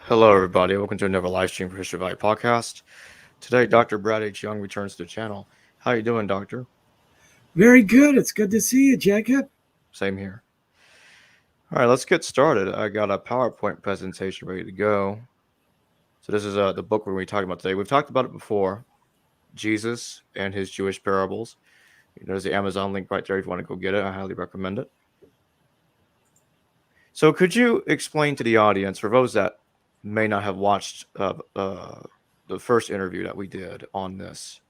Hello, everybody. Welcome to another live stream for History Valley podcast. Today, Dr. Brad H. Young returns to the channel. How you doing, Doctor? Very good. It's good to see you, Jacob. Same here. All right, let's get started. I got a PowerPoint presentation ready to go. So this is the book we're going to be talking about today. We've talked about it before, Jesus and his Jewish parables. There's the Amazon link right there if you want to go get it. I highly recommend it. So could you explain to the audience, for those that may not have watched the first interview that we did on this,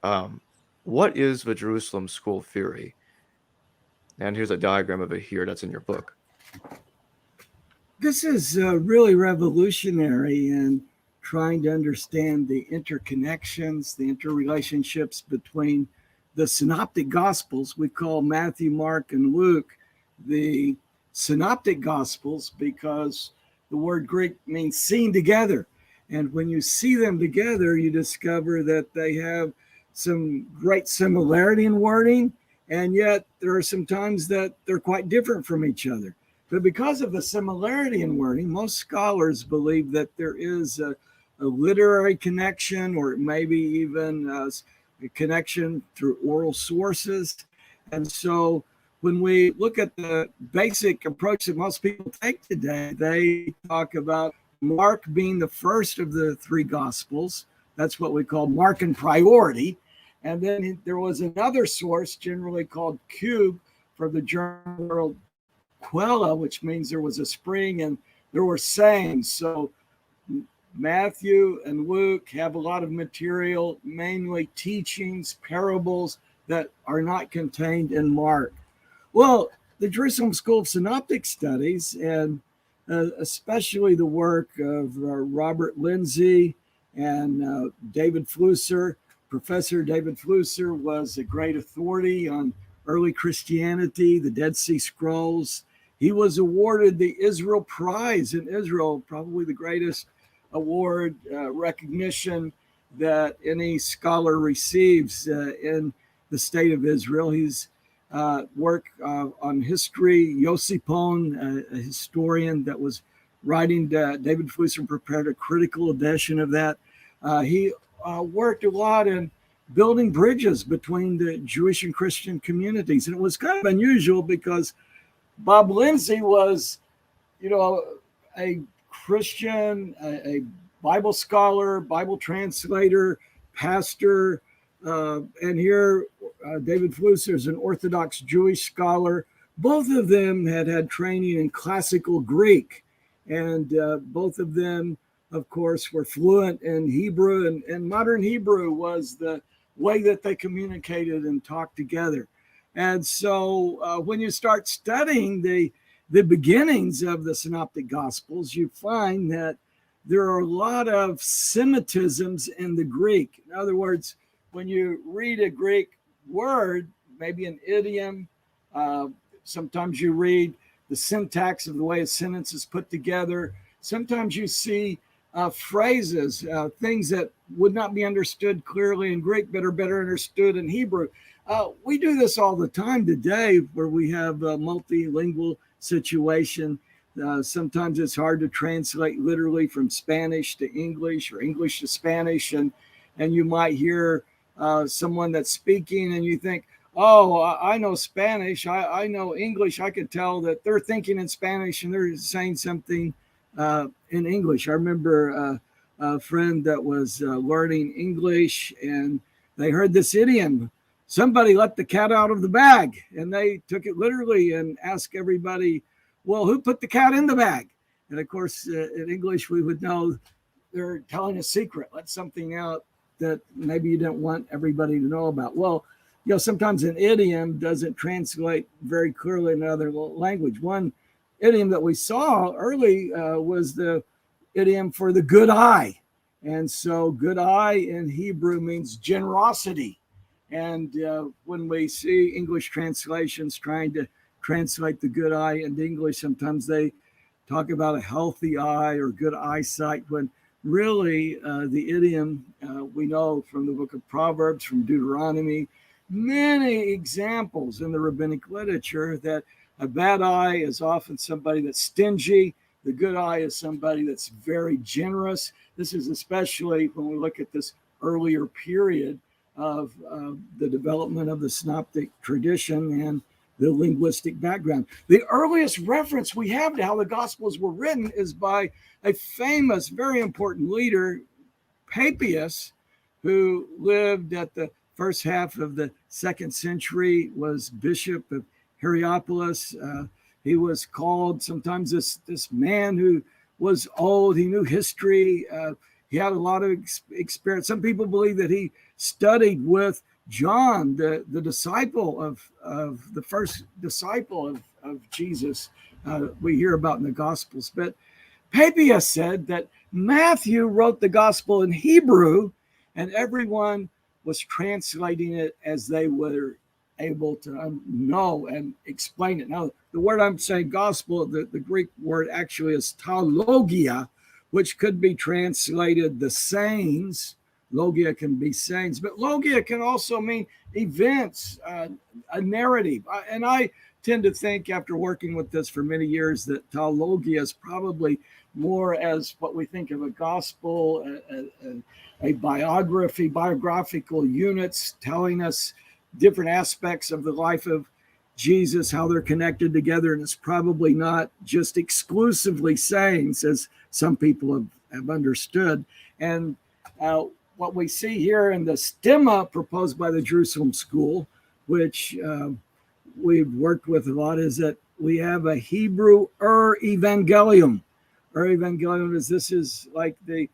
what is the Jerusalem School theory? And here's a diagram of it here that's in your book. This is really revolutionary in trying to understand the interconnections, the interrelationships between the synoptic gospels. We call Matthew, Mark, and Luke the synoptic gospels because the word Greek means seen together. And when you see them together, you discover that they have some great similarity in wording, and yet there are some times that they're quite different from each other. But because of the similarity in wording, most scholars believe that there is a literary connection, or maybe even a connection through oral sources. And so when we look at the basic approach that most people take today, they talk about Mark being the first of the three gospels. That's what we call Markan priority. And then there was another source, generally called Cube, for the German word Quella, which means there was a spring and there were sayings. So Matthew and Luke have a lot of material, mainly teachings, parables that are not contained in Mark. Well, the Jerusalem School of Synoptic Studies, and especially the work of Robert Lindsay and David Flusser. Professor David Flusser was a great authority on early Christianity, the Dead Sea Scrolls. He was awarded the Israel Prize in Israel, probably the greatest award recognition that any scholar receives in the state of Israel. He's work on history. Yossi Pon, a historian that was writing, David Flusser prepared a critical edition of that. He worked a lot in building bridges between the Jewish and Christian communities. And it was kind of unusual because Bob Lindsay was, a Christian, a Bible scholar, Bible translator, pastor, and here David Flusser is an Orthodox Jewish scholar. Both of them had training in classical Greek, and both of them, of course, were fluent in Hebrew, and modern Hebrew was the way that they communicated and talked together. And so when you start studying the beginnings of the Synoptic Gospels, you find that there are a lot of Semitisms in the Greek. In other words, when you read a Greek word, maybe an idiom, sometimes you read the syntax of the way a sentence is put together. Sometimes you see phrases, things that would not be understood clearly in Greek, but are better understood in Hebrew. We do this all the time today where we have a multilingual situation. Sometimes it's hard to translate literally from Spanish to English or English to Spanish. And you might hear someone that's speaking and you think, oh, I know Spanish. I know English. I could tell that they're thinking in Spanish and they're saying something in English. I remember a friend that was learning English and they heard this idiom, somebody let the cat out of the bag. And they took it literally and asked everybody, well, who put the cat in the bag? And of course, in English, we would know they're telling a secret, let something out that maybe you didn't want everybody to know about. Well, sometimes an idiom doesn't translate very clearly in another language. One idiom that we saw early was the idiom for the good eye. And so good eye in Hebrew means generosity. And when we see English translations trying to translate the good eye into English, sometimes they talk about a healthy eye or good eyesight, when really the idiom we know from the book of Proverbs, from Deuteronomy, many examples in the rabbinic literature that a bad eye is often somebody that's stingy, The good I is somebody that's very generous. This is especially when we look at this earlier period of the development of the synoptic tradition and the linguistic background. The earliest reference we have to how the Gospels were written is by a famous, very important leader, Papias, who lived at the first half of the second century, was bishop of Hierapolis. He was called sometimes this man who was old. He knew history. He had a lot of experience. Some people believe that he studied with John, the disciple of the first disciple of Jesus. We hear about in the Gospels. But Papias said that Matthew wrote the Gospel in Hebrew, and everyone was translating it as they were able to know and explain it. Now, the word I'm saying gospel, the Greek word actually is taulogia, which could be translated the sayings. Logia can be sayings, but logia can also mean events, a narrative. And I tend to think, after working with this for many years, that taulogia is probably more as what we think of a gospel, a biography, biographical units telling us different aspects of the life of Jesus, how they're connected together. And it's probably not just exclusively sayings, as some people have understood. And what we see here in the stemma proposed by the Jerusalem School, which we've worked with a lot, is that we have a Hebrew evangelium. Evangelium is like the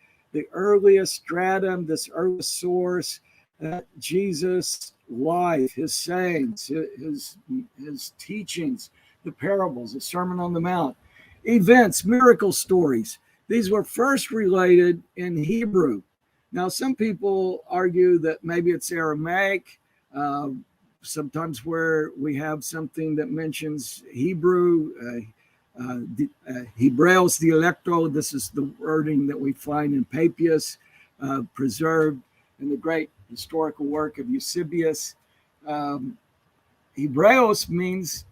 earliest stratum, this earliest source, Jesus' life, his sayings, his teachings, the parables, the Sermon on the Mount, events, miracle stories. These were first related in Hebrew. Now, some people argue that maybe it's Aramaic, sometimes where we have something that mentions Hebrew, Hebreos dialecto. This is the wording that we find in Papias, preserved in the great historical work of Eusebius. Hebreos means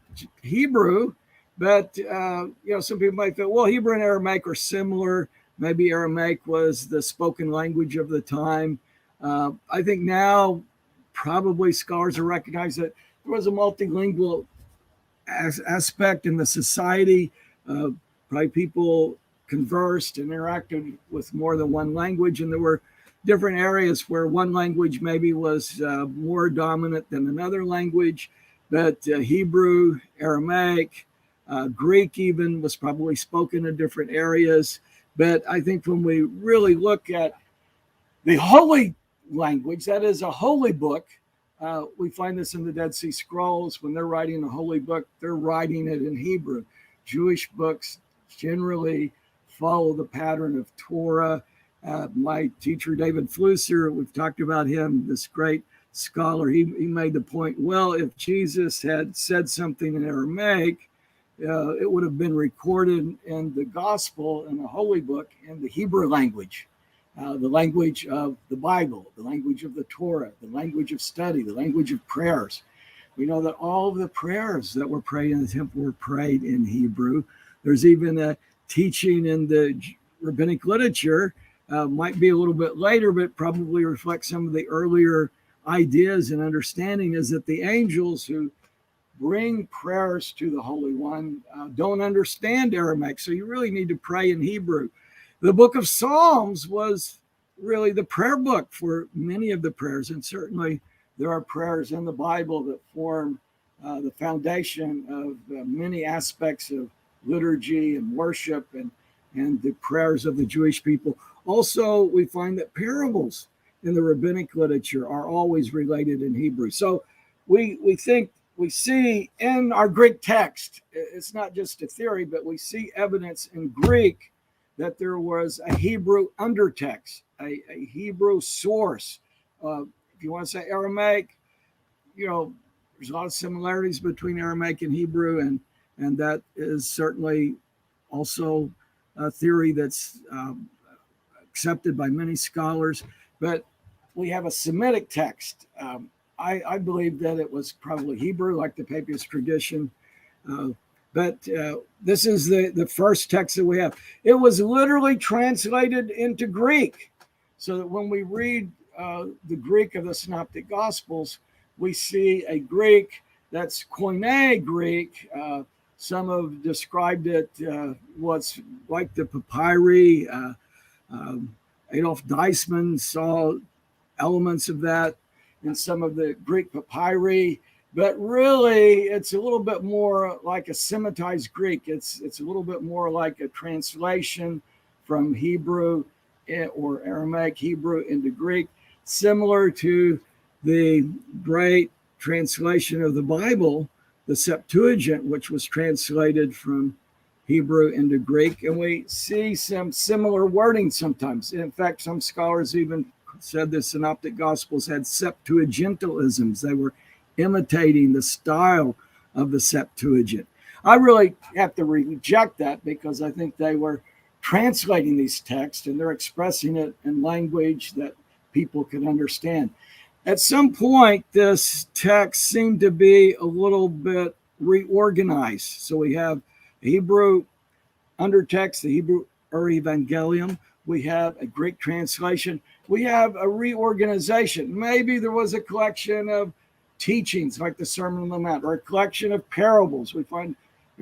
Hebrew, but some people might feel, well, Hebrew and Aramaic are similar. Maybe Aramaic was the spoken language of the time. I think now probably scholars have recognized that there was a multilingual aspect in the society. Probably people conversed and interacted with more than one language, and there were different areas where one language maybe was more dominant than another language. But Hebrew, Aramaic, Greek even was probably spoken in different areas. But I think when we really look at the holy language, that is a holy book, we find this in the Dead Sea Scrolls. When they're writing a holy book, they're writing it in Hebrew. Jewish books generally follow the pattern of Torah. My teacher, David Flusser, we've talked about him, this great scholar. He made the point, well, if Jesus had said something in Aramaic, it would have been recorded in the gospel, in the holy book, in the Hebrew language. The language of the Bible, the language of the Torah, the language of study, the language of prayers. We know that all of the prayers that were prayed in the temple were prayed in Hebrew. There's even a teaching in the rabbinic literature, might be a little bit later, but probably reflects some of the earlier ideas and understanding, is that the angels who bring prayers to the Holy One don't understand Aramaic. So you really need to pray in Hebrew. The book of Psalms was really the prayer book for many of the prayers. And certainly there are prayers in the Bible that form the foundation of many aspects of liturgy and worship and the prayers of the Jewish people. Also, we find that parables in the rabbinic literature are always related in Hebrew. So we see in our Greek text, it's not just a theory, but we see evidence in Greek that there was a Hebrew undertext, a Hebrew source. If you want to say Aramaic, there's a lot of similarities between Aramaic and Hebrew, and that is certainly also a theory that's accepted by many scholars. But we have a Semitic text. I believe that it was probably Hebrew, like the Papias tradition. But this is the first text that we have. It was literally translated into Greek, so that when we read the Greek of the Synoptic Gospels, we see a Greek that's Koine Greek. Some have described it what's like the papyri. Adolf Deisman saw elements of that in some of the Greek papyri. But really, it's a little bit more like a Semitized Greek. It's a little bit more like a translation from Hebrew or Aramaic Hebrew into Greek, similar to the great translation of the Bible, the Septuagint, which was translated from Hebrew into Greek. And we see some similar wording sometimes. In fact, some scholars even said the Synoptic Gospels had Septuagintalisms. They were imitating the style of the Septuagint. I really have to reject that because I think they were translating these texts and they're expressing it in language that people can understand. At some point, this text seemed to be a little bit reorganized. So we have the Hebrew undertext, the Hebrew Evangelium. We have a Greek translation. We have a reorganization. Maybe there was a collection of teachings like the Sermon on the Mount, or a collection of parables. We find,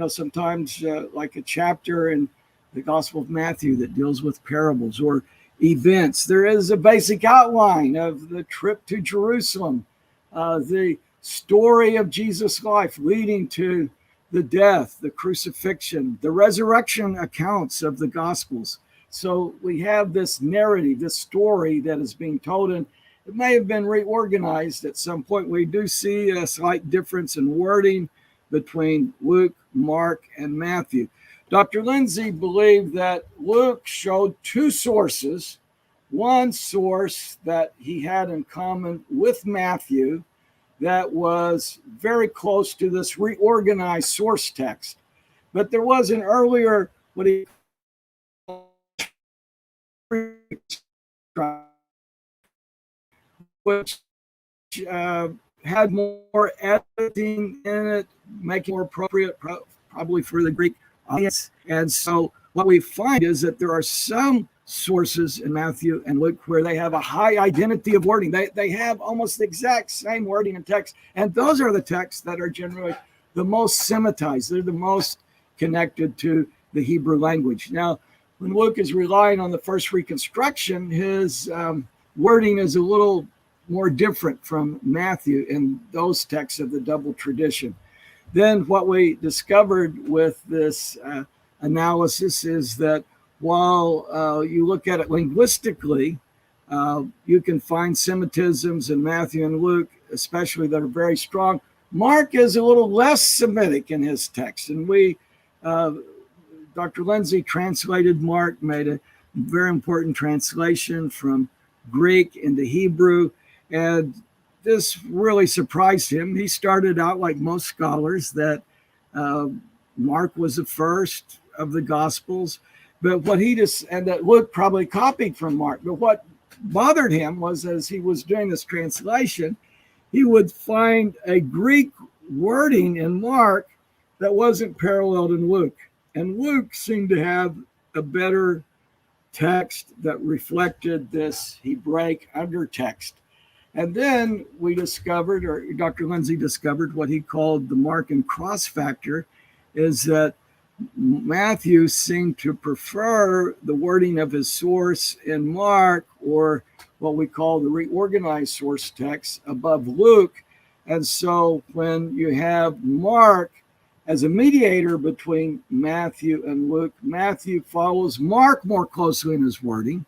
sometimes like a chapter in the Gospel of Matthew that deals with parables or events. There is a basic outline of the trip to Jerusalem, the story of Jesus' life leading to the death, the crucifixion, the resurrection accounts of the Gospels. So we have this narrative, this story that is being told, and it may have been reorganized at some point. We do see a slight difference in wording between Luke, Mark, and Matthew. Dr. Lindsay believed that Luke showed two sources. One source that he had in common with Matthew that was very close to this reorganized source text. But there was an earlier, what he which had more editing in it, making it more appropriate probably for the Greek audience. And so what we find is that there are some sources in Matthew and Luke where they have a high identity of wording. They have almost the exact same wording in text. And those are the texts that are generally the most Semitized. They're the most connected to the Hebrew language. Now, when Luke is relying on the first reconstruction, his wording is a little more different from Matthew in those texts of the double tradition. Then what we discovered with this analysis is that while you look at it linguistically, you can find Semitisms in Matthew and Luke, especially that are very strong. Mark is a little less Semitic in his text. And Dr. Lindsay translated Mark, made a very important translation from Greek into Hebrew. And this really surprised him. He started out, like most scholars, that Mark was the first of the Gospels, but and that Luke probably copied from Mark. But what bothered him was, as he was doing this translation, he would find a Greek wording in Mark that wasn't paralleled in Luke. And Luke seemed to have a better text that reflected this Hebraic undertext. And then we discovered, or Dr. Lindsay discovered, what he called the Mark and cross factor, is that Matthew seemed to prefer the wording of his source in Mark, or what we call the reorganized source text, above Luke. And so when you have Mark as a mediator between Matthew and Luke, Matthew follows Mark more closely in his wording.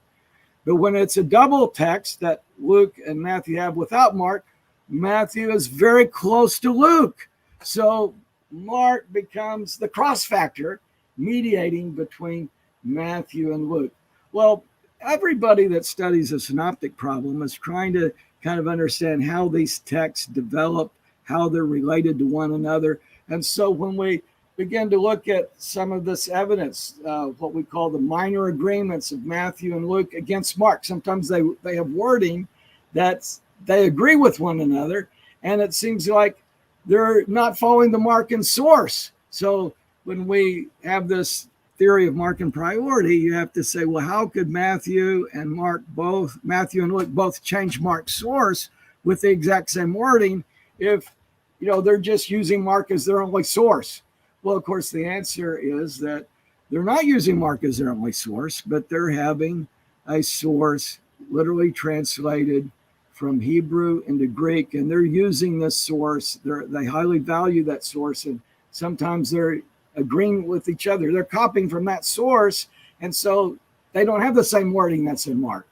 But when it's a double text that Luke and Matthew have without Mark, Matthew is very close to Luke. So Mark becomes the cross factor mediating between Matthew and Luke. Well, everybody that studies the synoptic problem is trying to kind of understand how these texts develop, how they're related to one another. And so when we begin to look at some of this evidence, what we call the minor agreements of Matthew and Luke against Mark, sometimes they have wording that they agree with one another, and it seems like they're not following the Markan source. So when we have this theory of Markan priority, you have to say, well, how could Matthew and Luke both change Mark's source with the exact same wording if they're just using Mark as their only source? Well, of course, the answer is that they're not using Mark as their only source, but they're having a source literally translated from Hebrew into Greek, and they're using this source. They highly value that source, and sometimes they're agreeing with each other. They're copying from that source, and so they don't have the same wording that's in Mark.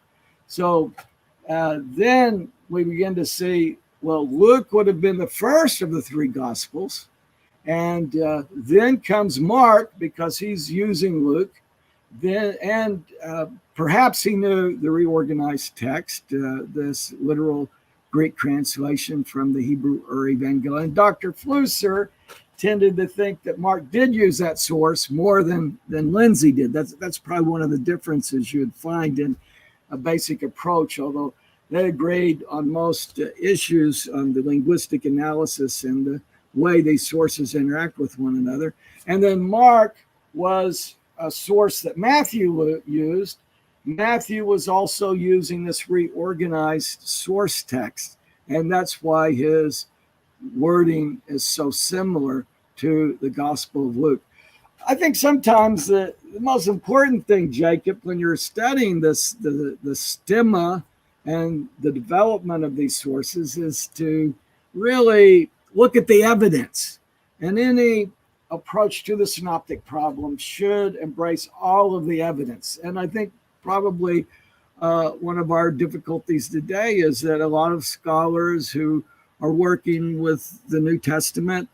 So then we begin to see, well, Luke would have been the first of the three Gospels, and then comes Mark because he's using Luke. Then perhaps he knew the reorganized text, this literal Greek translation from the Hebrew Evangelion. Dr. Flusser tended to think that Mark did use that source more than Lindsay did. That's probably one of the differences you would find in a basic approach, although they agreed on most issues on the linguistic analysis and the way these sources interact with one another. And then Mark was a source that Matthew used. Matthew was also using this reorganized source text, and that's why his wording is so similar to the Gospel of Luke. I think sometimes the most important thing, Jacob, when you're studying this, the stemma and the development of these sources, is to really look at the evidence. And any approach to the synoptic problem should embrace all of the evidence. And I think probably one of our difficulties today is that a lot of scholars who are working with the New Testament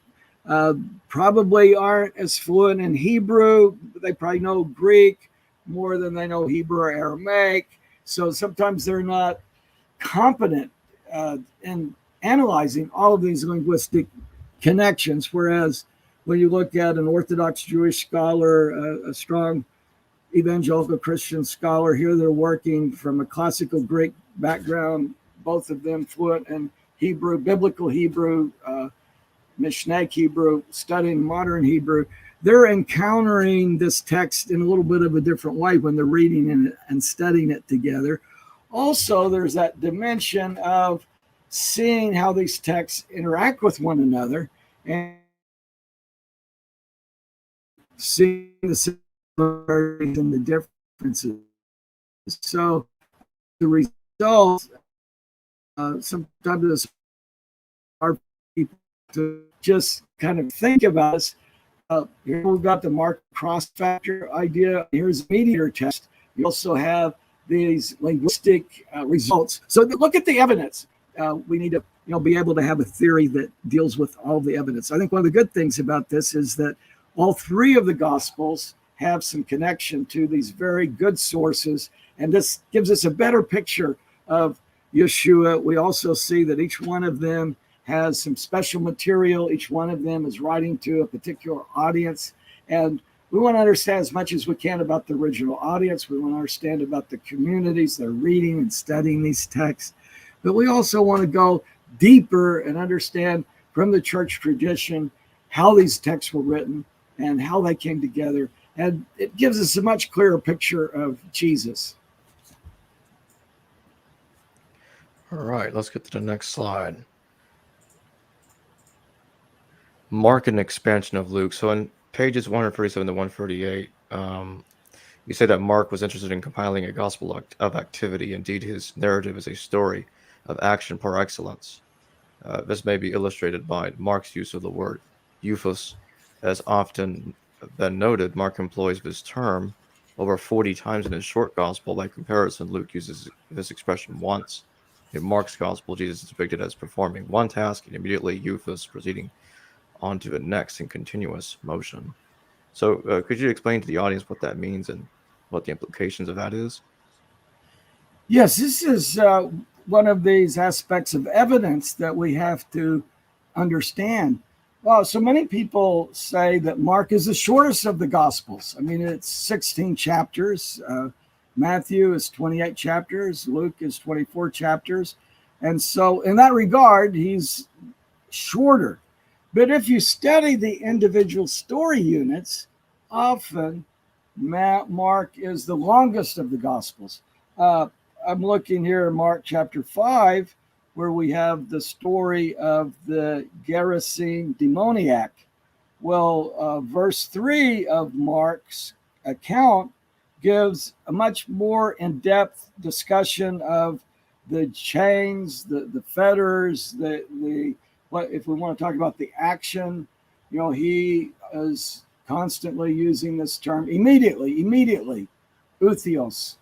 probably aren't as fluent in Hebrew. They probably know Greek more than they know Hebrew or Aramaic. So sometimes they're not competent in analyzing all of these linguistic connections. Whereas when you look at an Orthodox Jewish scholar, a strong evangelical Christian scholar, here they're working from a classical Greek background, both of them fluent in Hebrew, biblical Hebrew, Mishnaic Hebrew, studying modern Hebrew. They're encountering this text in a little bit of a different way when they're reading it and studying it together. Also, there's that dimension of seeing how these texts interact with one another and seeing the similarities and the differences. So the results sometimes are people to just kind of think about this. Here we've got the Mark cross factor idea. Here's a mediator test. You also have these linguistic results. So look at the evidence. We need to be able to have a theory that deals with all the evidence. I think one of the good things about this is that all three of the Gospels have some connection to these very good sources, and this gives us a better picture of Yeshua. We also see that each one of them has some special material. Each one of them is writing to a particular audience, and we want to understand as much as we can about the original audience. We want to understand about the communities that are reading and studying these texts, but we also want to go deeper and understand from the church tradition how these texts were written and how they came together. And it gives us a much clearer picture of Jesus. All right, let's get to the next slide. Mark and expansion of Luke. So in pages 137 to 138, you say that Mark was interested in compiling a gospel of activity. Indeed, his narrative is a story of action par excellence. This may be illustrated by Mark's use of the word euphos. As often been noted, Mark employs this term over 40 times in his short gospel. By comparison, Luke uses this expression once. In Mark's gospel, Jesus is depicted as performing one task and immediately euphos proceeding on to the next in continuous motion. So could you explain to the audience what that means and what the implications of that is? Yes, this is one of these aspects of evidence that we have to understand. Well, so many people say that Mark is the shortest of the Gospels. I mean, it's 16 chapters. Matthew is 28 chapters. Luke is 24 chapters. And so in that regard, he's shorter. But if you study the individual story units, often Mark is the longest of the Gospels. Uh, I'm looking here in Mark chapter 5, where we have the story of the Gerasene demoniac. Well, verse 3 of Mark's account gives a much more in depth discussion of the chains, the fetters, the what if we want to talk about the action, he is constantly using this term immediately, uthos,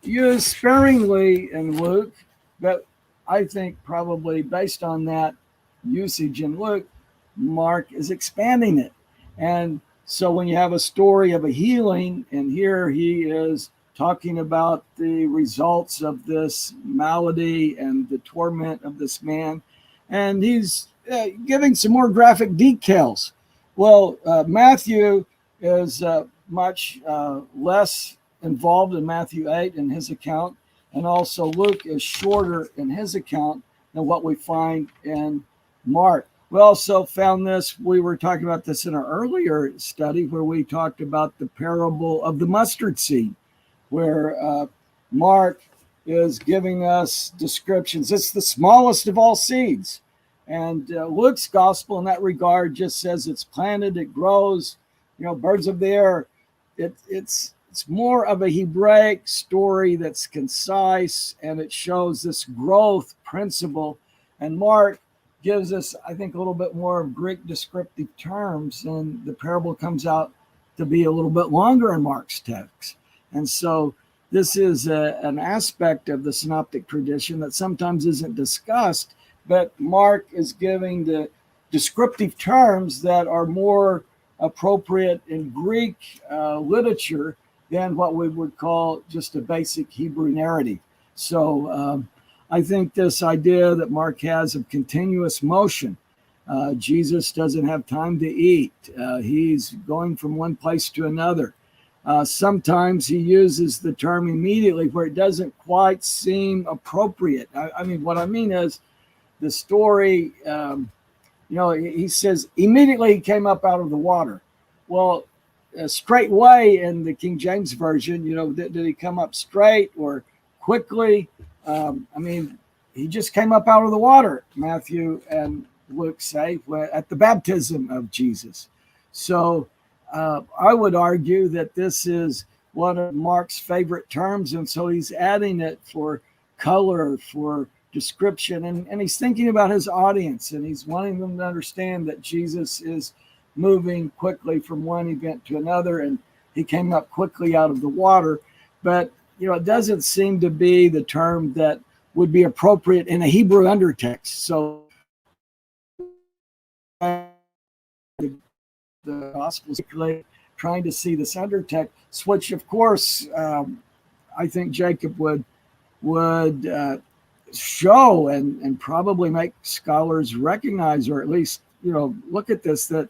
used sparingly in Luke, but I think probably based on that usage in Luke, Mark is expanding it. And so when you have a story of a healing, and here he is talking about the results of this malady and the torment of this man, and he's giving some more graphic details. Well, Matthew is much less involved in Matthew 8 in his account, and also Luke is shorter in his account than what we find in Mark. We also found this, we were talking about this in our earlier study where we talked about the parable of the mustard seed, where Mark is giving us descriptions. It's the smallest of all seeds. And Luke's gospel in that regard just says it's planted, it grows, birds of the air. It's more of a Hebraic story that's concise, and it shows this growth principle. And Mark gives us, I think, a little bit more of Greek descriptive terms, and the parable comes out to be a little bit longer in Mark's text. And so this is an aspect of the synoptic tradition that sometimes isn't discussed, but Mark is giving the descriptive terms that are more appropriate in Greek literature than what we would call just a basic Hebrew narrative. So I think this idea that Mark has of continuous motion, Jesus doesn't have time to eat. He's going from one place to another. Sometimes he uses the term immediately where it doesn't quite seem appropriate. I mean, what I mean is the story, he says, immediately he came up out of the water. Well, straightway in the King James Version, did he come up straight or quickly? He just came up out of the water, Matthew and Luke say, at the baptism of Jesus. So I would argue that this is one of Mark's favorite terms, and so he's adding it for color, for description, and he's thinking about his audience, and he's wanting them to understand that Jesus is moving quickly from one event to another, and he came up quickly out of the water. But it doesn't seem to be the term that would be appropriate in a Hebrew undertext. So the Gospels trying to see this undertext, which of course I think Jacob would show and probably make scholars recognize, or at least look at this, that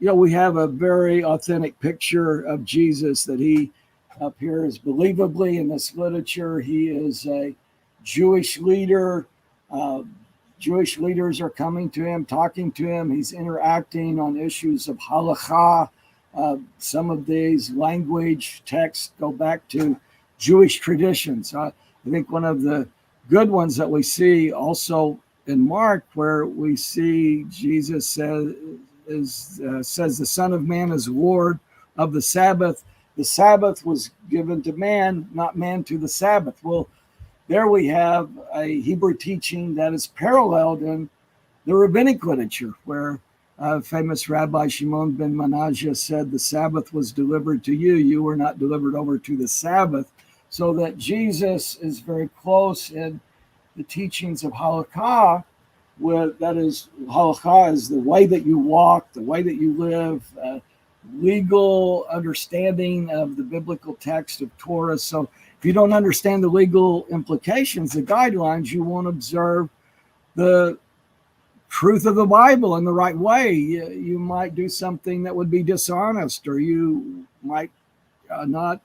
we have a very authentic picture of Jesus, that he appears believably in this literature. He is a Jewish leader. Jewish leaders are coming to him, talking to him. He's interacting on issues of halakha. Some of these language texts go back to Jewish traditions. I think one of the good ones that we see also in Mark, where we see Jesus says the Son of Man is Lord of the Sabbath. The Sabbath was given to man, not man to the Sabbath. Well, there we have a Hebrew teaching that is paralleled in the rabbinic literature, where famous Rabbi Shimon ben Manasseh said, the Sabbath was delivered to you. You were not delivered over to the Sabbath. So that Jesus is very close in the teachings of halakha. That is, halakha is the way that you walk, the way that you live, legal understanding of the biblical text of Torah. So if you don't understand the legal implications, the guidelines, you won't observe the truth of the Bible in the right way. You might do something that would be dishonest, or you might not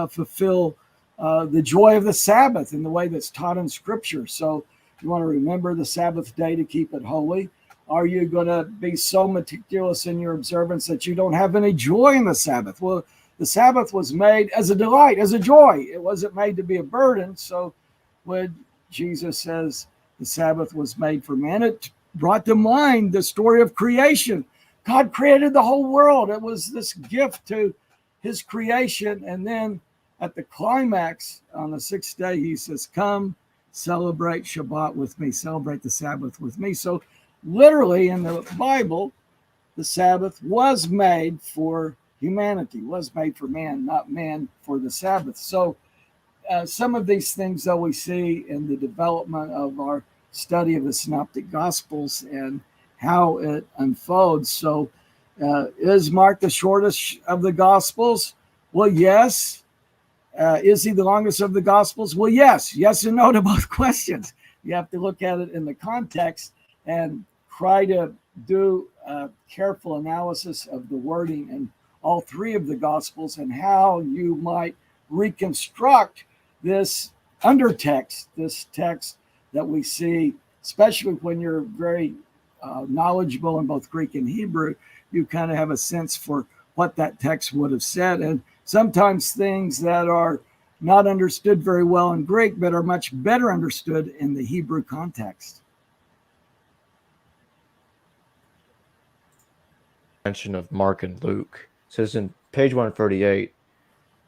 fulfill the joy of the Sabbath in the way that's taught in Scripture. So you want to remember the Sabbath day to keep it holy. Are you going to be so meticulous in your observance that you don't have any joy in the Sabbath? Well, the Sabbath was made as a delight, as a joy. It wasn't made to be a burden. So when Jesus says the Sabbath was made for man, it brought to mind the story of creation. God created the whole world. It was this gift to his creation. And then at the climax on the sixth day, he says, come celebrate Shabbat with me, celebrate the Sabbath with me. So literally in the Bible, the Sabbath was made for humanity, was made for man, not man for the Sabbath. So some of these things, though, we see in the development of our study of the Synoptic Gospels and how it unfolds. So is Mark the shortest of the Gospels? Well, yes. Is he the longest of the Gospels? Well, yes. Yes and no to both questions. You have to look at it in the context and try to do a careful analysis of the wording in all three of the Gospels and how you might reconstruct this undertext, this text that we see, especially when you're very knowledgeable in both Greek and Hebrew. You kind of have a sense for what that text would have said. And sometimes things that are not understood very well in Greek, but are much better understood in the Hebrew context. Mention of Mark and Luke. It says in page 138,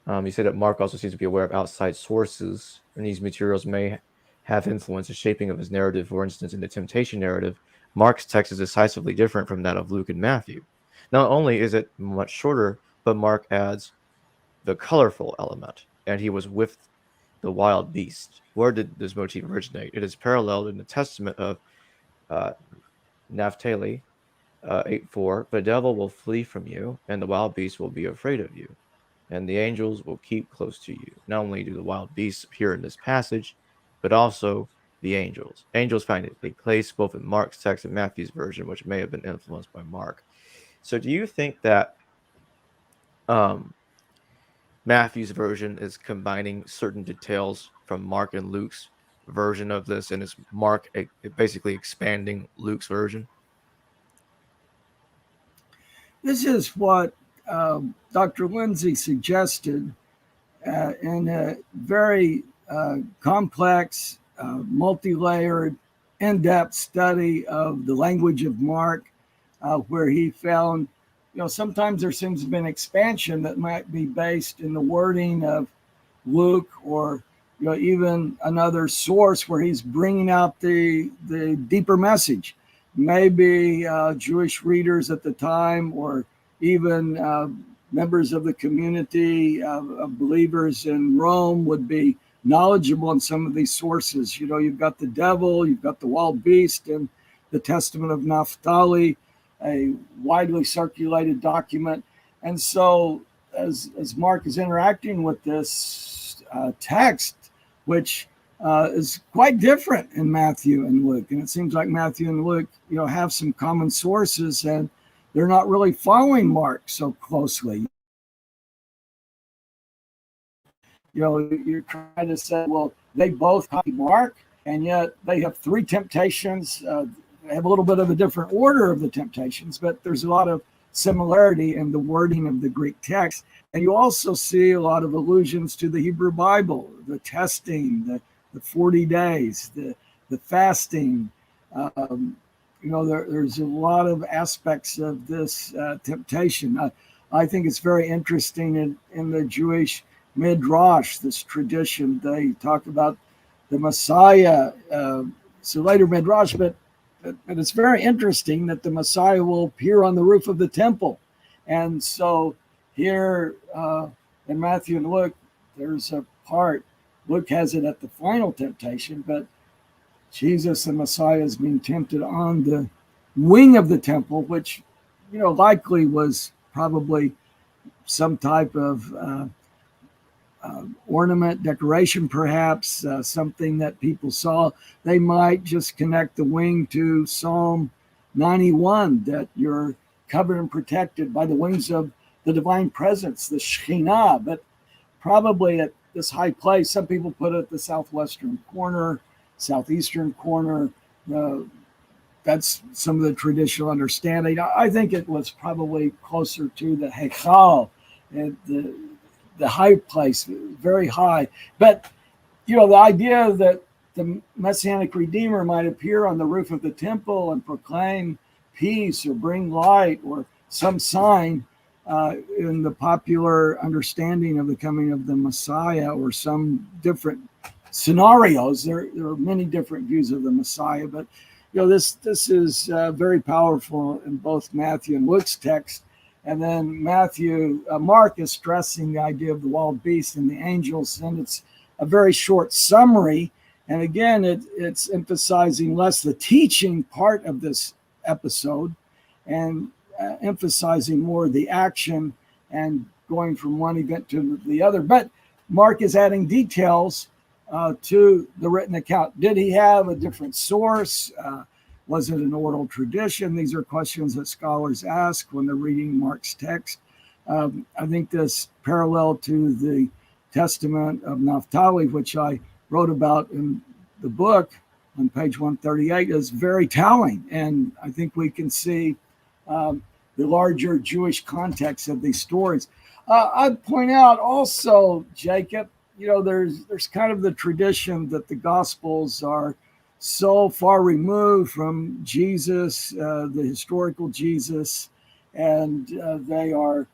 you say that Mark also seems to be aware of outside sources, and these materials may have influenced the shaping of his narrative. For instance, in the temptation narrative, Mark's text is decisively different from that of Luke and Matthew. Not only is it much shorter, but Mark adds the colorful element, and he was with the wild beast. Where did this motif originate? It is paralleled in the testament of Naphtali 8:4. The devil will flee from you, and the wild beast will be afraid of you, and the angels will keep close to you. Not only do the wild beasts appear in this passage, but also the angels. Angels find a place both in Mark's text and Matthew's version, which may have been influenced by Mark. So do you think that Matthew's version is combining certain details from Mark and Luke's version of this, and is Mark basically expanding Luke's version? This is what Dr. Lindsay suggested in a very complex, multi-layered, in-depth study of the language of Mark, where he found, sometimes there seems to be an expansion that might be based in the wording of Luke, or even another source where he's bringing out the deeper message. Maybe Jewish readers at the time, or even members of the community of believers in Rome, would be knowledgeable in some of these sources. You've got the devil, you've got the wild beast, and the Testament of Naphtali, a widely circulated document. And so as Mark is interacting with this text, which is quite different in Matthew and Luke, and it seems like Matthew and Luke, have some common sources, and they're not really following Mark so closely. You're trying to say, well, they both copy Mark, and yet they have three temptations. They have a little bit of a different order of the temptations, but there's a lot of similarity in the wording of the Greek text. And you also see a lot of allusions to the Hebrew Bible, the testing, the 40 days, the fasting. There's a lot of aspects of this temptation. I think it's very interesting in the Jewish Midrash, this tradition. They talk about the Messiah. So later Midrash, but it's very interesting that the Messiah will appear on the roof of the temple. And so here in Matthew and Luke, there's a part, Luke has it at the final temptation, but Jesus, the Messiah, is being tempted on the wing of the temple, which, likely was probably some type of ornament, decoration, perhaps, something that people saw. They might just connect the wing to Psalm 91, that you're covered and protected by the wings of the divine presence, the Shekhinah. But probably at this high place, some people put it at the southwestern corner, southeastern corner. that's some of the traditional understanding. I think it was probably closer to the Hechal, the high place, very high. But the idea that the messianic redeemer might appear on the roof of the temple and proclaim peace or bring light or some sign in the popular understanding of the coming of the Messiah, or some different scenarios. There are many different views of the Messiah, but this is very powerful in both Matthew and Luke's text. And then Mark is stressing the idea of the wild beast and the angels, and it's a very short summary. And again, it's emphasizing less the teaching part of this episode and emphasizing more the action and going from one event to the other. But Mark is adding details to the written account. Did he have a different source? Was it an oral tradition? These are questions that scholars ask when they're reading Mark's text. I think this parallel to the Testament of Naphtali, which I wrote about in the book on page 138, is very telling. And I think we can see the larger Jewish context of these stories. I'd point out also, Jacob, there's kind of the tradition that the Gospels are so far removed from Jesus, the historical Jesus, and they are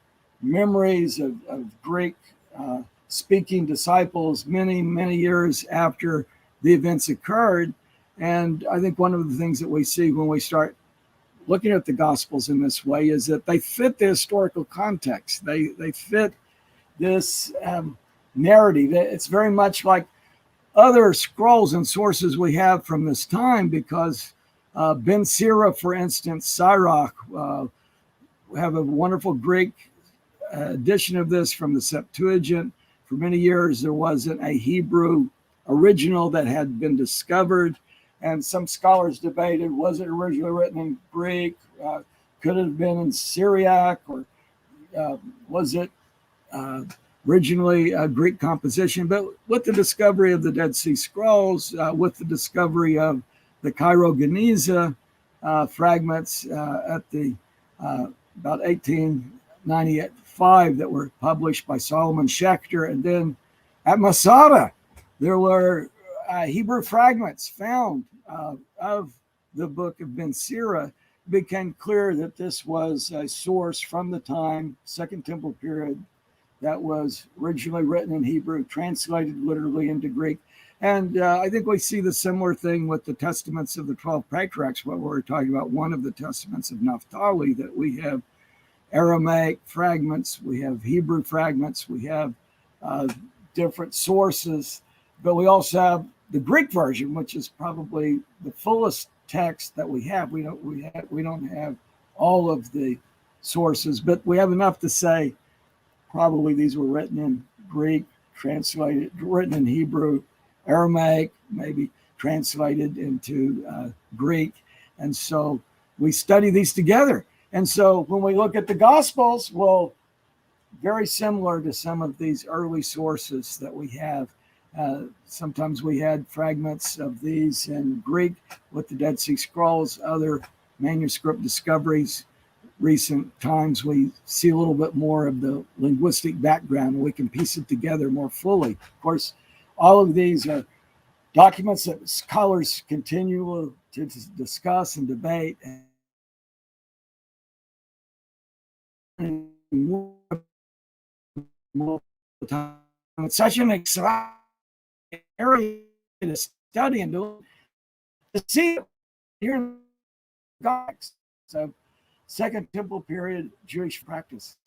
memories of Greek speaking disciples many, many years after the events occurred. And I think one of the things that we see when we start looking at the Gospels in this way is that they fit the historical context. They fit this narrative. It's very much like other scrolls and sources we have from this time, because Ben Sira, for instance, Sirach, have a wonderful Greek edition of this from the Septuagint. For many years, there wasn't a Hebrew original that had been discovered, and some scholars debated, was it originally written in Greek? Could it have been in Syriac, or was it originally a Greek composition? But with the discovery of the Dead Sea Scrolls, with the discovery of the Cairo Geniza fragments at the about 1895 that were published by Solomon Schechter, and then at Masada, there were Hebrew fragments found of the book of Ben Sira. It became clear that this was a source from the time, Second Temple period, that was originally written in Hebrew, translated literally into Greek. And I think we see the similar thing with the testaments of the 12 patriarchs, what we're talking about, one of the testaments of Naphtali, that we have Aramaic fragments, we have Hebrew fragments, we have different sources, but we also have the Greek version, which is probably the fullest text that we have. We don't have all of the sources, but we have enough to say probably these were written in Greek, translated, written in Hebrew, Aramaic, maybe translated into Greek. And so we study these together. And so when we look at the Gospels, well, very similar to some of these early sources that we have. Sometimes we had fragments of these in Greek with the Dead Sea Scrolls, other manuscript discoveries. Recent times we see a little bit more of the linguistic background, and we can piece it together more fully. Of course, all of these are documents that scholars continue to discuss and debate. And it's such an exciting area to study and to see here in the so Second Temple period Jewish practice.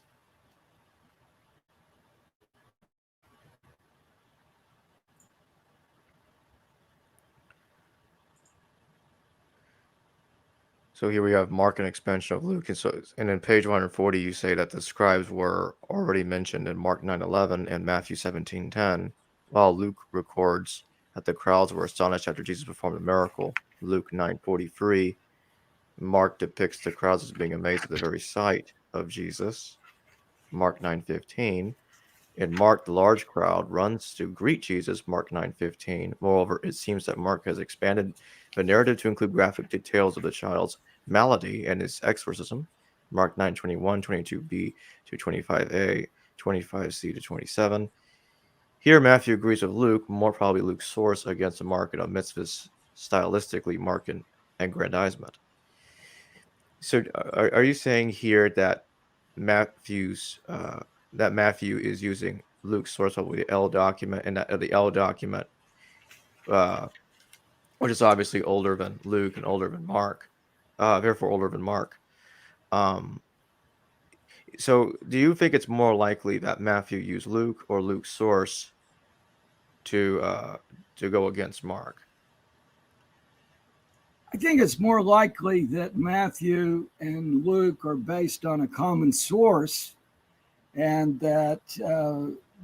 So here we have Mark and expansion of Luke. And in page 140, you say that the scribes were already mentioned in Mark 9:11 and Matthew 17:10, while Luke records that the crowds were astonished after Jesus performed a miracle. Luke 9:43. Mark depicts the crowds as being amazed at the very sight of Jesus. Mark 9:15. In Mark, the large crowd runs to greet Jesus, Mark 9:15. Moreover, it seems that Mark has expanded the narrative to include graphic details of the child's malady and his exorcism, Mark 9:21, 22b to 25a, 25c to 27. Here, Matthew agrees with Luke, more probably Luke's source, against the Mark and omits this stylistically Markan aggrandizement. So, are you saying here that Matthew's that Matthew is using Luke's source of the L document, and that the L document, uh, which is obviously older than Luke and older than Mark, therefore older than Mark. Um, so, do you think it's more likely that Matthew used Luke or Luke's source to uh, to go against Mark? I think it's more likely that Matthew and Luke are based on a common source, and that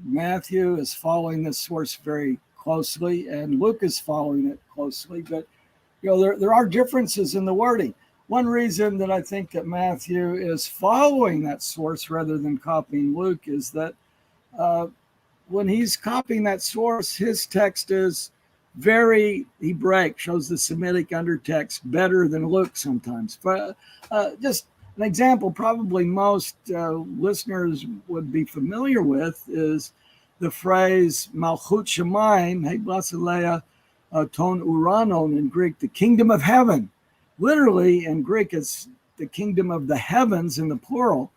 Matthew is following this source very closely, and Luke is following it closely. But there are differences in the wording. One reason that I think that Matthew is following that source rather than copying Luke is that uh, when he's copying that source, his text is very Hebraic, shows the Semitic undertext better than Luke sometimes. Just an example, probably most listeners would be familiar with, is the phrase Malchut Shemaim, Hey Basileia Ton Uranon in Greek, the kingdom of heaven. Literally in Greek, it's the kingdom of the heavens in the plural.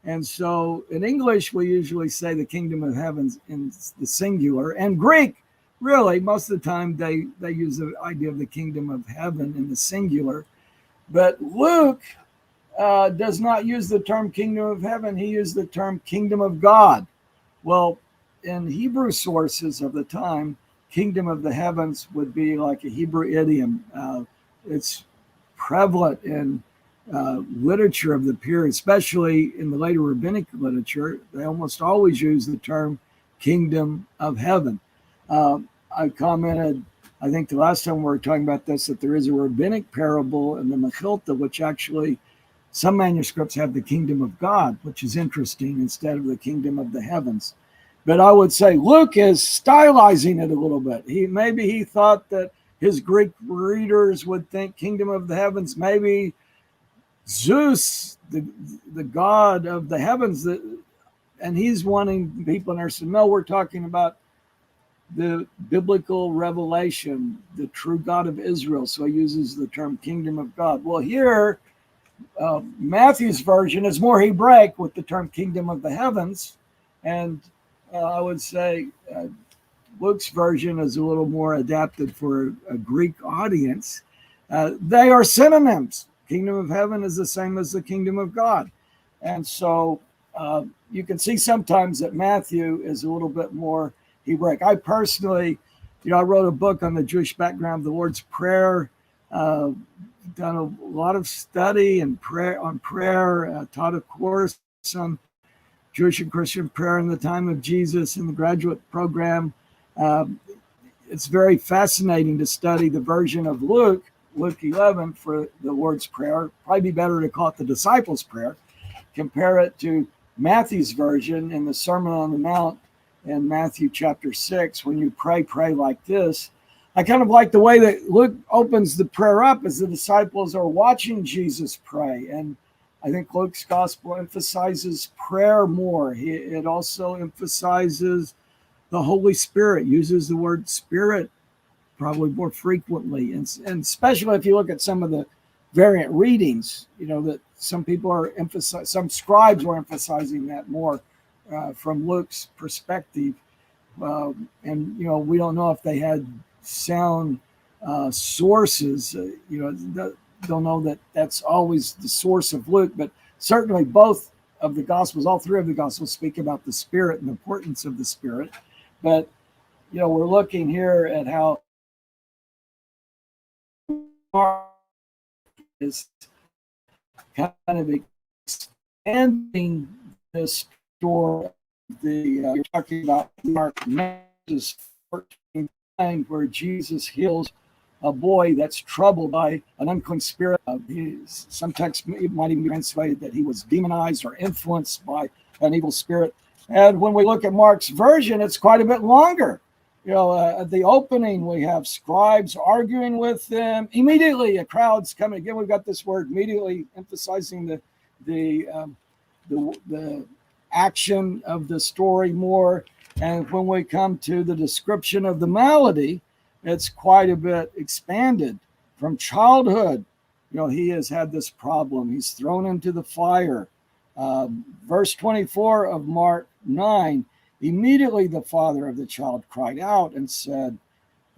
And so in English, we usually say the kingdom of heavens in the singular. And Greek, really, most of the time, they use the idea of the kingdom of heaven in the singular. But Luke does not use the term kingdom of heaven. He used the term kingdom of God. Well, in Hebrew sources of the time, kingdom of the heavens would be like a Hebrew idiom. It's prevalent in literature of the period, especially in the later rabbinic literature. They almost always use the term kingdom of heaven. I commented, I think the last time we were talking about this, that there is a rabbinic parable in the Mechilta, which actually some manuscripts have the kingdom of God, which is interesting, instead of the kingdom of the heavens. But I would say Luke is stylizing it a little bit. Maybe he thought that his Greek readers would think kingdom of the heavens, maybe Zeus, the god of the heavens, and he's wanting people to understand, no, we're talking about the biblical revelation, the true God of Israel. So he uses the term kingdom of God. Well, here, Matthew's version is more Hebraic with the term kingdom of the heavens. And I would say Luke's version is a little more adapted for a Greek audience. They are synonyms. Kingdom of heaven is the same as the kingdom of God. And so you can see sometimes that Matthew is a little bit more Hebraic. I personally, I wrote a book on the Jewish background of the Lord's Prayer, done a lot of study and prayer, taught a course on Jewish and Christian prayer in the time of Jesus in the graduate program. It's very fascinating to study the version of Luke 11 for the Lord's Prayer. Probably be better to call it the Disciples' Prayer. Compare it to Matthew's version in the Sermon on the Mount in Matthew chapter 6. When you pray like this. I kind of like the way that Luke opens the prayer up as the disciples are watching Jesus pray. And I think Luke's gospel emphasizes prayer more. It also emphasizes the Holy Spirit, uses the word Spirit probably more frequently. And especially if you look at some of the variant readings, that some people are emphasizing, some scribes are emphasizing that more from Luke's perspective. And, we don't know if they had sound sources, don't know that that's always the source of Luke, but certainly both of the Gospels, all three of the Gospels speak about the Spirit and the importance of the Spirit. But, we're looking here at how is kind of expanding this story. You're talking about Mark 14, where Jesus heals a boy that's troubled by an unclean spirit. Some texts might even be translated that he was demonized or influenced by an evil spirit. And when we look at Mark's version, it's quite a bit longer. At the opening, we have scribes arguing with them. Immediately, a crowd's coming. Again, we've got this word immediately, emphasizing the action of the story more. And when we come to the description of the malady, it's quite a bit expanded. From childhood, he has had this problem. He's thrown into the fire. Verse 24 of Mark 9, immediately the father of the child cried out and said,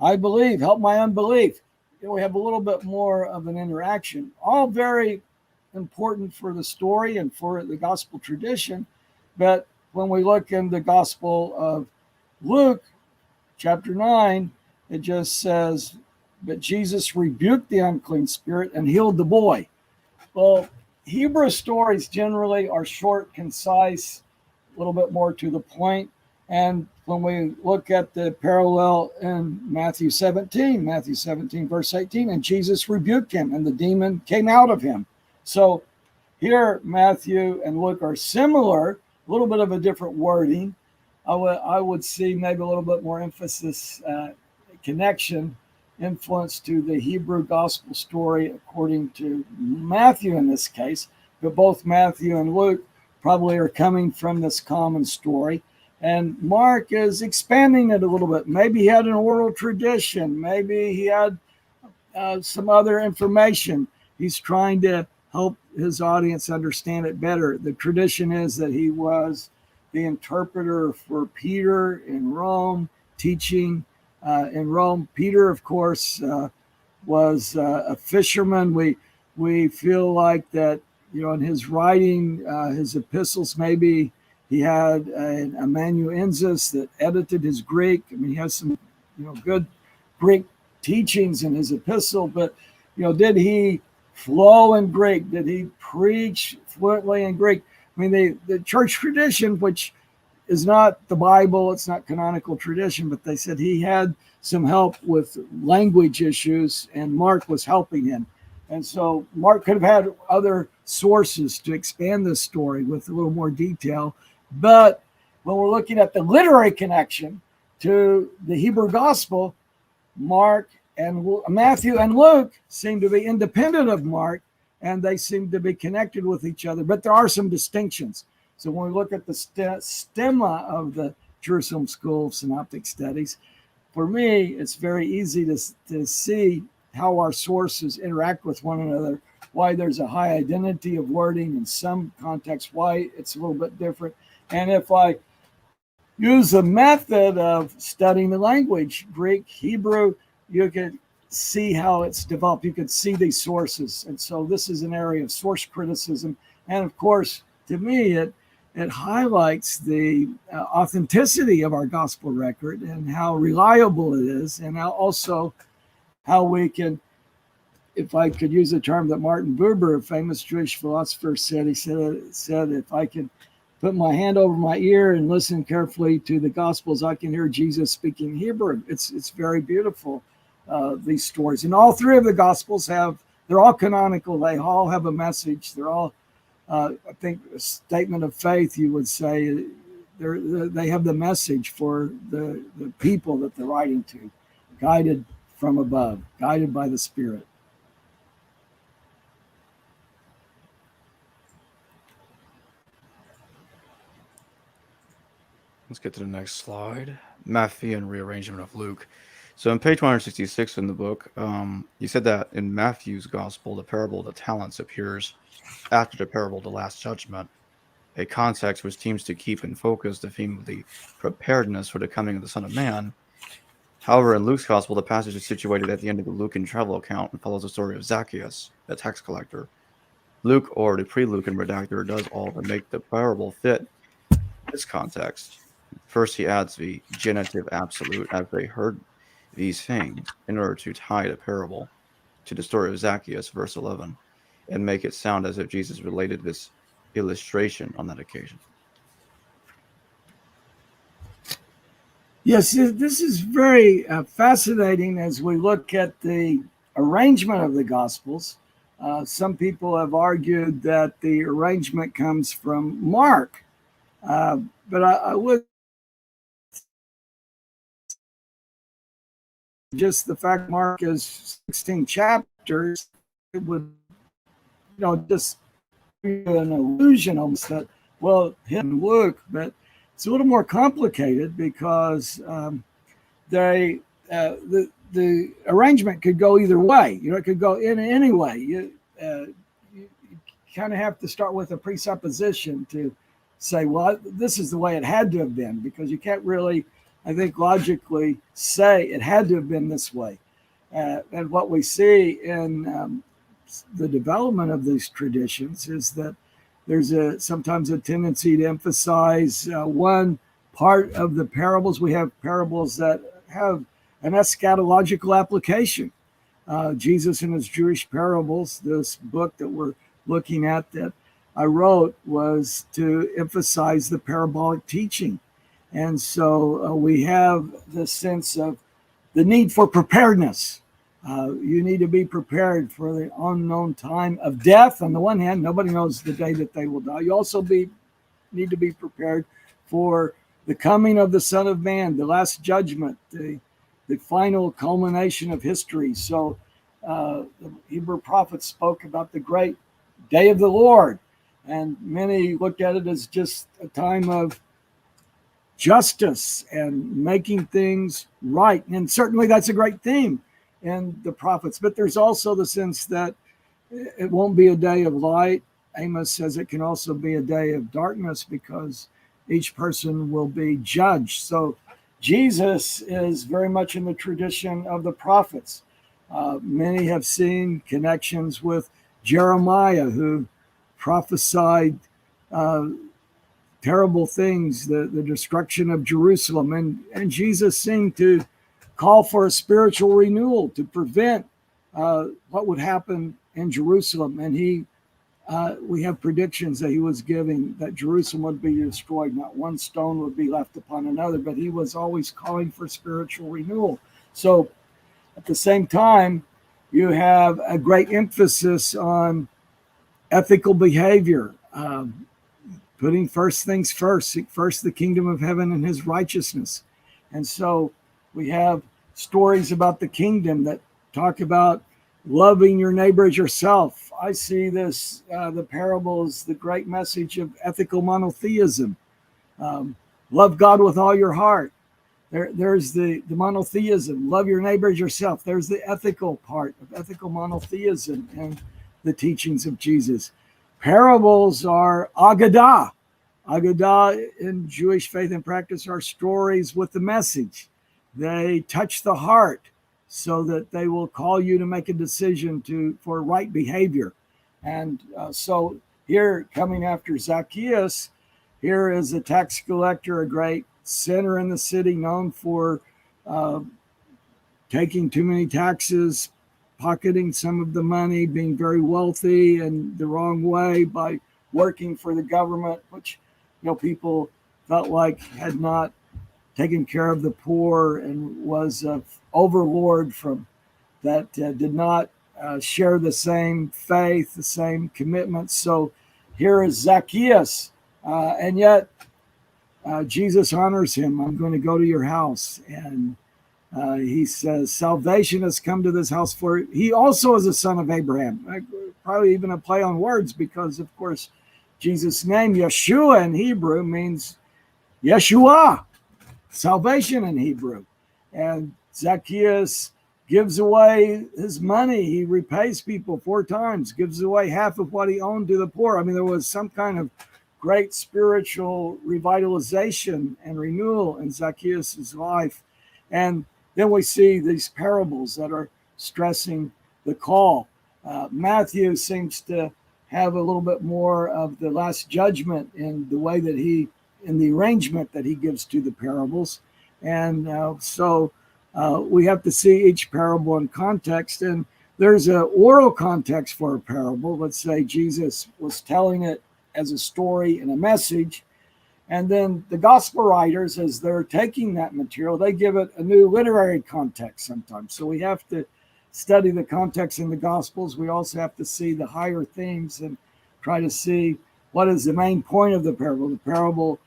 I believe, help my unbelief. We have a little bit more of an interaction, all very important for the story and for the gospel tradition. But when we look in the Gospel of Luke, chapter 9, it just says, but Jesus rebuked the unclean spirit and healed the boy. Well, Hebrew stories generally are short, concise, a little bit more to the point. And when we look at the parallel in Matthew 17, verse 18, and Jesus rebuked him and the demon came out of him. So here, Matthew and Luke are similar, a little bit of a different wording. I would see maybe a little bit more emphasis, connection, influence to the Hebrew gospel story according to Matthew in this case. But both Matthew and Luke probably are coming from this common story. And Mark is expanding it a little bit. Maybe he had an oral tradition. Maybe he had some other information. He's trying to help his audience understand it better. The tradition is that he was the interpreter for Peter in Rome, teaching in Rome. Peter, of course, was a fisherman. We feel like that, in his writing, his epistles, maybe he had an amanuensis that edited his Greek. I mean, he has some, good Greek teachings in his epistle, but, did he flow in Greek? Did he preach fluently in Greek? I mean, the church tradition, which is not the Bible, it's not canonical tradition, but they said he had some help with language issues, and Mark was helping him. And so Mark could have had other sources to expand this story with a little more detail. But when we're looking at the literary connection to the Hebrew gospel, Mark and Matthew and Luke seem to be independent of Mark, and they seem to be connected with each other. But there are some distinctions. So when we look at the stemma of the Jerusalem School of Synoptic Studies, for me, it's very easy to see how our sources interact with one another, why there's a high identity of wording in some contexts, why it's a little bit different. And if I use a method of studying the language, Greek, Hebrew, you could see how it's developed. You could see these sources. And so this is an area of source criticism. And of course, to me, it highlights the authenticity of our gospel record and how reliable it is, and how we can, if I could use a term that Martin Buber, a famous Jewish philosopher, said, he said, if I can put my hand over my ear and listen carefully to the Gospels, I can hear Jesus speaking Hebrew. It's very beautiful, these stories. And all three of the Gospels they're all canonical. They all have a message. They're all, I think, a statement of faith, you would say. They have the message for the people that they're writing to, guided from above, guided by the Spirit. Let's get to the next slide. Matthean rearrangement of Luke. So on page 166 in the book, you said that in Matthew's gospel, the parable of the talents appears after the parable of the Last Judgment, a context which seems to keep in focus the theme of the preparedness for the coming of the Son of Man. However, in Luke's gospel, the passage is situated at the end of the Lucan travel account and follows the story of Zacchaeus, a tax collector. Luke, or the pre-Lucan redactor, does all to make the parable fit this context. First, he adds the genitive absolute, as they heard these things, in order to tie the parable to the story of Zacchaeus, verse 11, and make it sound as if Jesus related this illustration on that occasion. Yes, this is very fascinating as we look at the arrangement of the Gospels. Some people have argued that the arrangement comes from Mark, But I would just the fact Mark is 16 chapters, it would, just be an illusion almost that, well, him Luke, but it's a little more complicated because they the arrangement could go either way. It could go in any way. You kind of have to start with a presupposition to say, well, this is the way it had to have been, because you can't really, I think, logically say it had to have been this way. And what we see in the development of these traditions is that there's sometimes a tendency to emphasize one part of the parables. We have parables that have an eschatological application. Jesus and his Jewish parables, this book that we're looking at that I wrote, was to emphasize the parabolic teaching. And so we have the sense of the need for preparedness. You need to be prepared for the unknown time of death. On the one hand, nobody knows the day that they will die. You also need to be prepared for the coming of the Son of Man, the last judgment, the final culmination of history. So the Hebrew prophets spoke about the great day of the Lord, and many looked at it as just a time of justice and making things right. And certainly that's a great theme in the prophets. But there's also the sense that it won't be a day of light. Amos says it can also be a day of darkness because each person will be judged. So Jesus is very much in the tradition of the prophets. Many have seen connections with Jeremiah, who prophesied terrible things, the destruction of Jerusalem. And Jesus seemed to call for a spiritual renewal to prevent what would happen in Jerusalem. And we have predictions that he was giving that Jerusalem would be destroyed. Not one stone would be left upon another, but he was always calling for spiritual renewal. So at the same time, you have a great emphasis on ethical behavior, putting first things first, seek first the kingdom of heaven and his righteousness. And so we have stories about the kingdom that talk about loving your neighbor as yourself. I see this, the parable is the great message of ethical monotheism. Love God with all your heart. There's the monotheism. Love your neighbor as yourself. There's the ethical part of ethical monotheism and the teachings of Jesus. Parables are agadah. Agadah in Jewish faith and practice are stories with the message. They touch the heart so that they will call you to make a decision for right behavior. And so here, coming after Zacchaeus, here is a tax collector, a great sinner in the city, known for taking too many taxes, pocketing some of the money, being very wealthy in the wrong way by working for the government, which people felt like had not taken care of the poor and was an overlord from that did not share the same faith, the same commitments. So here is Zacchaeus, and yet Jesus honors him. I'm going to go to your house. And he says, salvation has come to this house, for he also is a son of Abraham. Probably even a play on words, because, of course, Jesus' name, Yeshua in Hebrew, means Yeshua, salvation in Hebrew. And Zacchaeus gives away his money. He repays people 4 times, gives away half of what he owned to the poor. I mean, there was some kind of great spiritual revitalization and renewal in Zacchaeus' life. And then we see these parables that are stressing the call. Matthew seems to have a little bit more of the last judgment in the way that in the arrangement that he gives to the parables. And so we have to see each parable in context. And there's an oral context for a parable. Let's say Jesus was telling it as a story and a message. And then the gospel writers, as they're taking that material, they give it a new literary context sometimes. So we have to study the context in the gospels. We also have to see the higher themes and try to see what is the main point of the parable. The parable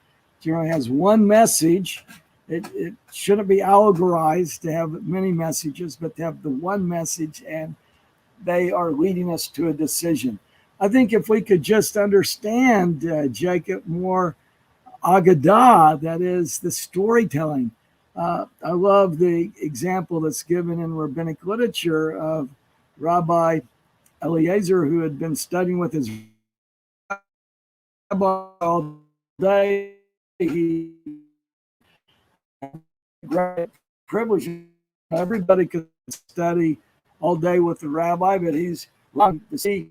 generally has one message. It shouldn't be allegorized to have many messages, but to have the one message, and they are leading us to a decision. I think if we could just understand, Jacob, more Agadah, that is the storytelling. I love the example that's given in rabbinic literature of Rabbi Eliezer, who had been studying with his rabbi all day. He great privilege. Everybody could study all day with the rabbi, but he's long to see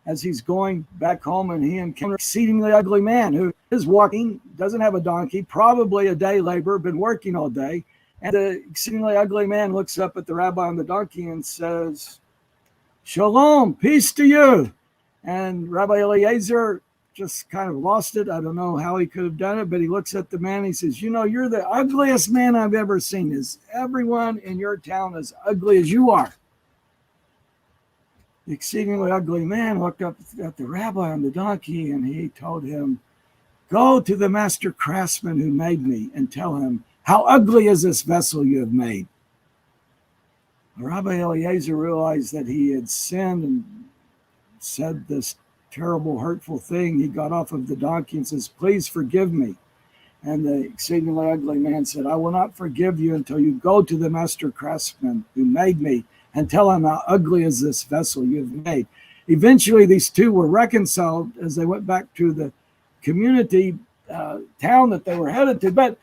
as he's going back home, and he encounters an exceedingly ugly man who is walking, doesn't have a donkey, probably a day laborer, been working all day. And the exceedingly ugly man looks up at the rabbi on the donkey and says, "Shalom, peace to you." And Rabbi Eliezer just kind of lost it. I don't know how he could have done it, but he looks at the man. He says, "You know, you're the ugliest man I've ever seen. Is everyone in your town as ugly as you are?" The exceedingly ugly man looked up at the rabbi on the donkey, and he told him, "Go to the master craftsman who made me and tell him, how ugly is this vessel you have made?" Rabbi Eliezer realized that he had sinned and said this terrible, hurtful thing. He got off of the donkey and says, "Please forgive me." And the exceedingly ugly man said, "I will not forgive you until you go to the master craftsman who made me and tell him how ugly is this vessel you've made." Eventually, these two were reconciled as they went back to the community town that they were headed to. But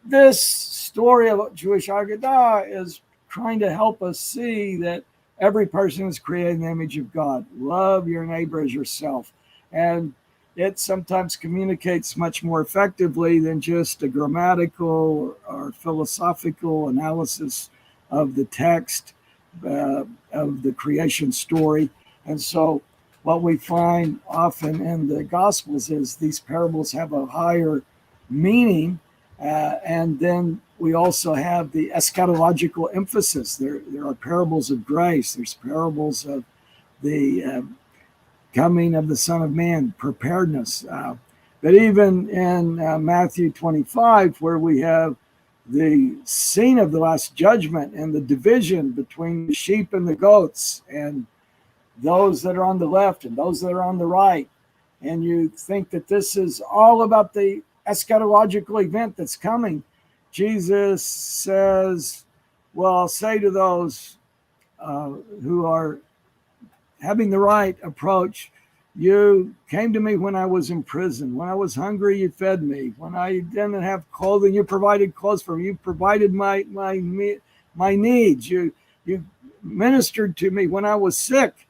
this story of Jewish Agadah is trying to help us see that every person is created in the image of God. Love your neighbor as yourself. And it sometimes communicates much more effectively than just a grammatical or philosophical analysis of the text of the creation story. And so what we find often in the Gospels is these parables have a higher meaning. And then we also have the eschatological emphasis. There are parables of grace. There's parables of the coming of the Son of Man, preparedness. But even in Matthew 25, where we have the scene of the Last Judgment and the division between the sheep and the goats, and those that are on the left and those that are on the right, and you think that this is all about the eschatological event that's coming, Jesus says, "Well, I'll say to those who are having the right approach, you came to me when I was in prison. When I was hungry, you fed me. When I didn't have clothing, you provided clothes for me. You provided my needs. You ministered to me when I was sick."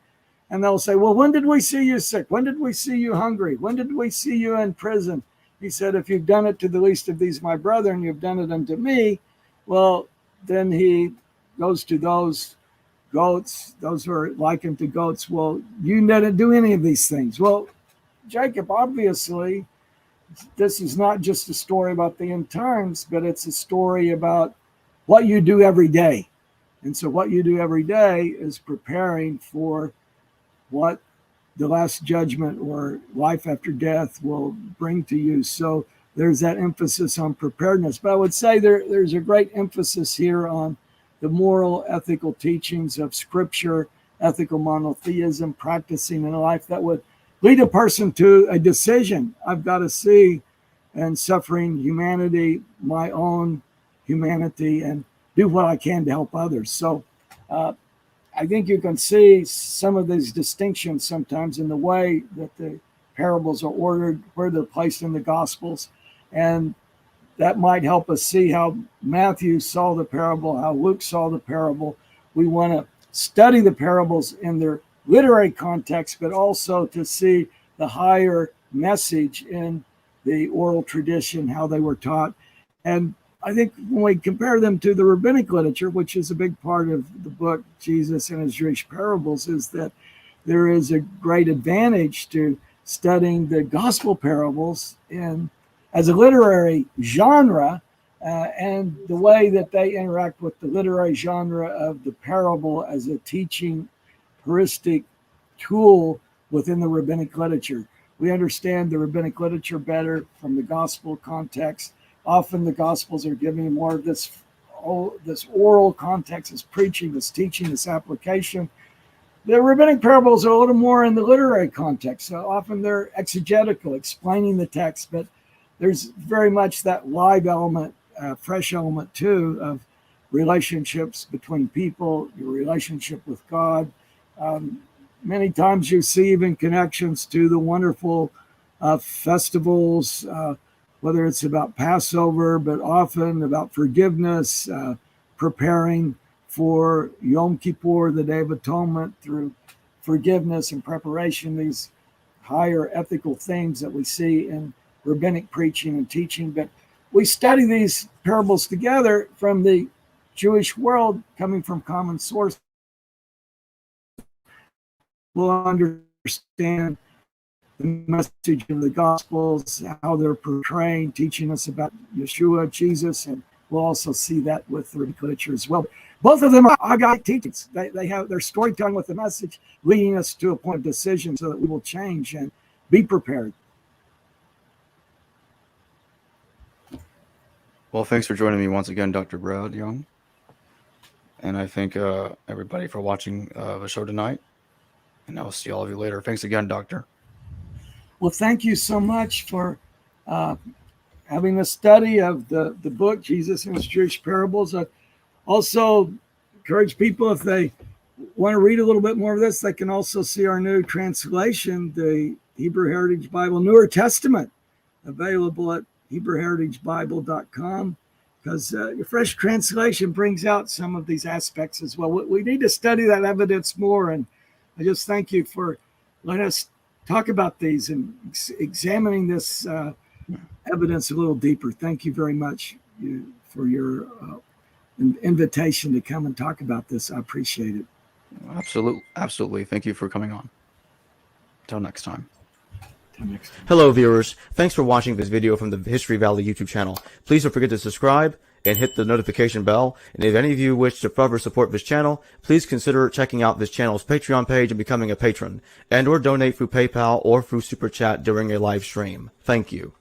And they'll say, "Well, when did we see you sick? When did we see you hungry? When did we see you in prison?" He said, "If you've done it to the least of these, my brethren, you've done it unto me." Well, then he goes to those goats, those who are likened to goats. "Well, you didn't do any of these things." Well, Jacob, obviously, this is not just a story about the end times, but it's a story about what you do every day. And so what you do every day is preparing for what the Last Judgment or life after death will bring to you. So there's that emphasis on preparedness. But I would say there's a great emphasis here on the moral, ethical teachings of Scripture, ethical monotheism, practicing in a life that would lead a person to a decision. I've got to see in suffering humanity, my own humanity, and do what I can to help others. So I think you can see some of these distinctions sometimes in the way that the parables are ordered, where they're placed in the Gospels. And that might help us see how Matthew saw the parable, how Luke saw the parable. We want to study the parables in their literary context, but also to see the higher message in the oral tradition, how they were taught. And I think when we compare them to the rabbinic literature, which is a big part of the book, Jesus and his Jewish parables, is that there is a great advantage to studying the gospel parables as a literary genre, and the way that they interact with the literary genre of the parable as a teaching heuristic tool within the rabbinic literature. we understand the rabbinic literature better from the gospel context. Often the gospels are giving more of this oral context, this preaching, this teaching, this application. The rabbinic parables are a little more in the literary context. So often they're exegetical, explaining the text, but there's very much that live element, fresh element too, of relationships between people, your relationship with God. Many times you see even connections to the wonderful festivals, whether it's about Passover, but often about forgiveness, preparing for Yom Kippur, the Day of Atonement, through forgiveness and preparation, these higher ethical themes that we see in rabbinic preaching and teaching. But we study these parables together from the Jewish world, coming from common source. We'll understand the message of the Gospels, how they're portraying, teaching us about Yeshua, Jesus, and we'll also see that with the rabbinic literature as well. Both of them are agaic teachings. They have their storytelling with the message, leading us to a point of decision so that we will change and be prepared. Well, thanks for joining me once again, Dr. Brad Young. And I thank everybody for watching the show tonight. And I will see all of you later. Thanks again, Doctor. Well, thank you so much for having a study of the book, Jesus and His Jewish Parables. I also encourage people, if they want to read a little bit more of this, they can also see our new translation, the Hebrew Heritage Bible, Newer Testament, available at HebrewHeritageBible.com, because your fresh translation brings out some of these aspects as well. We need to study that evidence more, and I just thank you for letting us talk about these and examining this evidence a little deeper. Thank you very much for your invitation to come and talk about this. I appreciate it. Absolutely. Thank you for coming on. Until next time. Hello viewers, thanks for watching this video from the History Valley YouTube channel. Please don't forget to subscribe and hit the notification bell. And if any of you wish to further support this channel, please consider checking out this channel's Patreon page and becoming a patron, and or donate through PayPal or through Super Chat during a live stream. Thank you.